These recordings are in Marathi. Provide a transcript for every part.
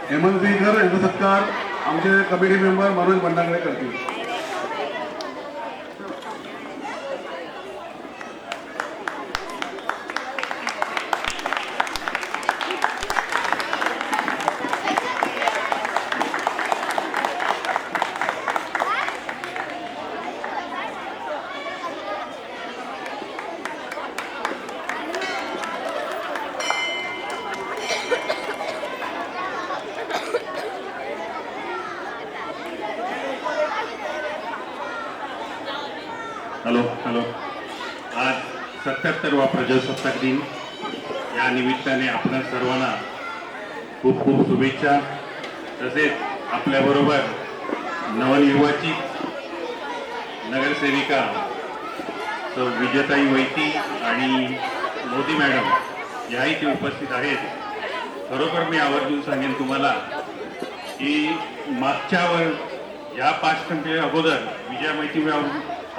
हेमंत सिंगर यांचा सत्कार आमचे कमिटी मेंबर मनोज भंडारे करतील. Hello hello. आज 77वा प्रजासत्ताक दिन या निमित्ताने आपल्या सर्वांना खूप खूप शुभेच्छा. तसेच आपल्याबरोबर नवनिर्वाचित नगरसेविका सौ विजयताई वैती आणि मोदी मॅडम याही ते उपस्थित आहेत. खरोखर मी आवर्जून सांगेन तुम्हाला की मागच्यावर या 5 घंटे अगोदर विजया वैती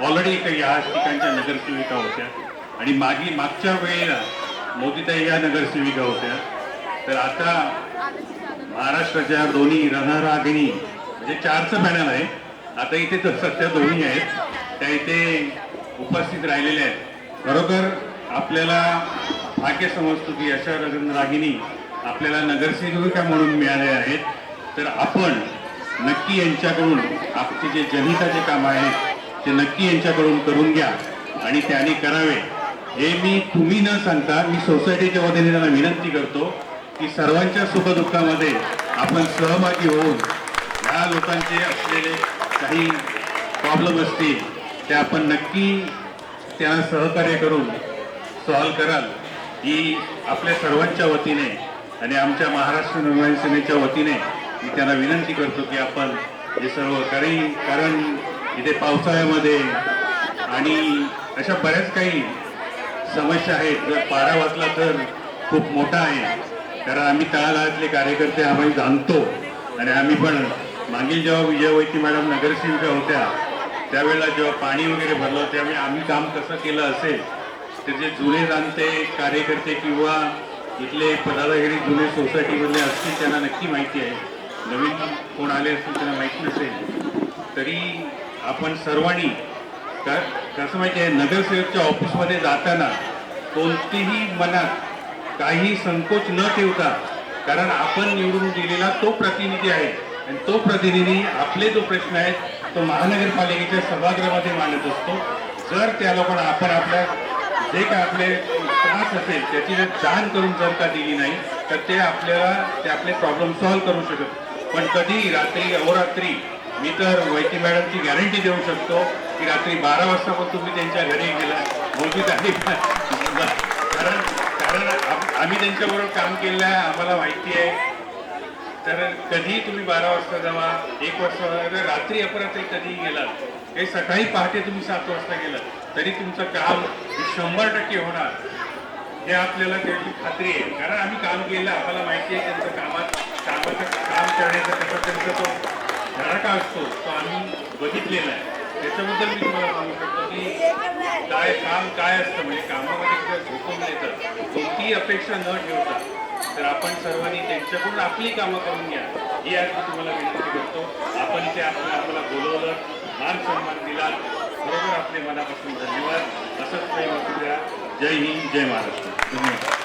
ऑलरेडी या ठिकाणच्या नगरसेविका होत्या आणि मागच्या वेळेला मोदीताई या नगरसेविका होत्या. तर आता महाराष्ट्राच्या दोन्ही रणरागिणी म्हणजे 4चं पॅनल आहे. आता इथे तर सध्या दोन्ही आहेत त्या इथे उपस्थित राहिलेल्या आहेत. खरोखर आपल्याला भाग्य समजतो की अशा रणरागिणी आपल्याला नगरसेविका म्हणून मिळाल्या आहेत. तर आपण नक्की यांच्याकडून आपले जे जनहिताचे काम आहेत ते नक्की यांच्याकडून करून घ्या आणि त्याने करावे हे मी तुम्ही न सांगता मी सोसायटीच्या वतीने त्यांना विनंती करतो की सर्वांच्या सुखदुःखामध्ये आपण सहभागी होऊन या लोकांचे असलेले काही प्रॉब्लेम असतील ते आपण नक्की त्यांना सहकार्य करून सॉल्व्ह कराल ही आपल्या सर्वांच्या वतीने आणि आमच्या महाराष्ट्र निर्माण सेनेच्या वतीने मी त्यांना विनंती करतो की आपण हे सर्व कारण इथे पावसाळ्यामध्ये आणि अशा बऱ्याच काही समस्या आहेत. जर पारा वाचला तर खूप मोठा आहे. कारण आम्ही तळागाळातले कार्यकर्ते आम्ही जाणतो आणि आम्ही पण मागील जेव्हा विजया वैती मॅडम नगरसेविका होत्या त्यावेळेला जेव्हा पाणी वगैरे भरलं त्यावेळी आम्ही काम कसं केलं असेल तर जे जुने जाणते कार्यकर्ते किंवा इथले पदाधिकारी जुने सोसायटीमधले असतील त्यांना नक्की माहिती आहे. नवीन कोण आले असतील त्यांना माहिती नसेल तरी आपण सर्वांनी कसं माहिती आहे नगरसेवकच्या ऑफिसमध्ये जाताना कोणतीही मनात काही संकोच न ठेवता कारण आपण निवडून दिलेला तो प्रतिनिधी आहे आणि तो प्रतिनिधी आपले जो प्रश्न आहेत तो महानगरपालिकेच्या सभागृहामध्ये मांडत असतो. जर त्या लोकांना आपण आपल्या जे काय आपले त्रास असेल त्याची जर जाण करून जर का दिली नाही तर ते आपले प्रॉब्लेम सॉल्व्ह करू शकत. पण कधी रात्री अहोरात्री मी तर वैती मॅडमची गॅरंटी देऊ शकतो की रात्री 12 वाजता पण तुम्ही त्यांच्या घरी गेला मोदीत आहे कारण आम्ही त्यांच्याबरोबर काम केलेलं आहे आम्हाला माहिती आहे. तर कधीही तुम्ही 12 वाजता जावा 1 वाजता रात्री अपरात्री कधीही गेलात काही सकाळी पहाटे तुम्ही 7 वाजता गेलात तरी तुमचं काम 100% होणार हे आपल्याला त्याची खात्री आहे. कारण आम्ही काम केलं आम्हाला माहिती आहे त्यांचं काम करण्याचा कसा त्यांचा तो धडाका असतो तो आम्ही बघितलेला आहे. त्याच्याबद्दल मी तुम्हाला सांगू शकतो की काम काय असतं म्हणजे कामामध्ये झोपून देतात कोणतीही अपेक्षा न ठेवता तर आपण सर्वांनी त्यांच्याकडून आपली कामं करून घ्या ही आज मी तुम्हाला विनंती करतो. आपण इथे आम्हाला बोलवलं मान सन्मान दिला बरोबर आपले मनापासून धन्यवाद. असंच प्रेम असू द्या. जय हिंद जय महाराष्ट्र. धन्यवाद.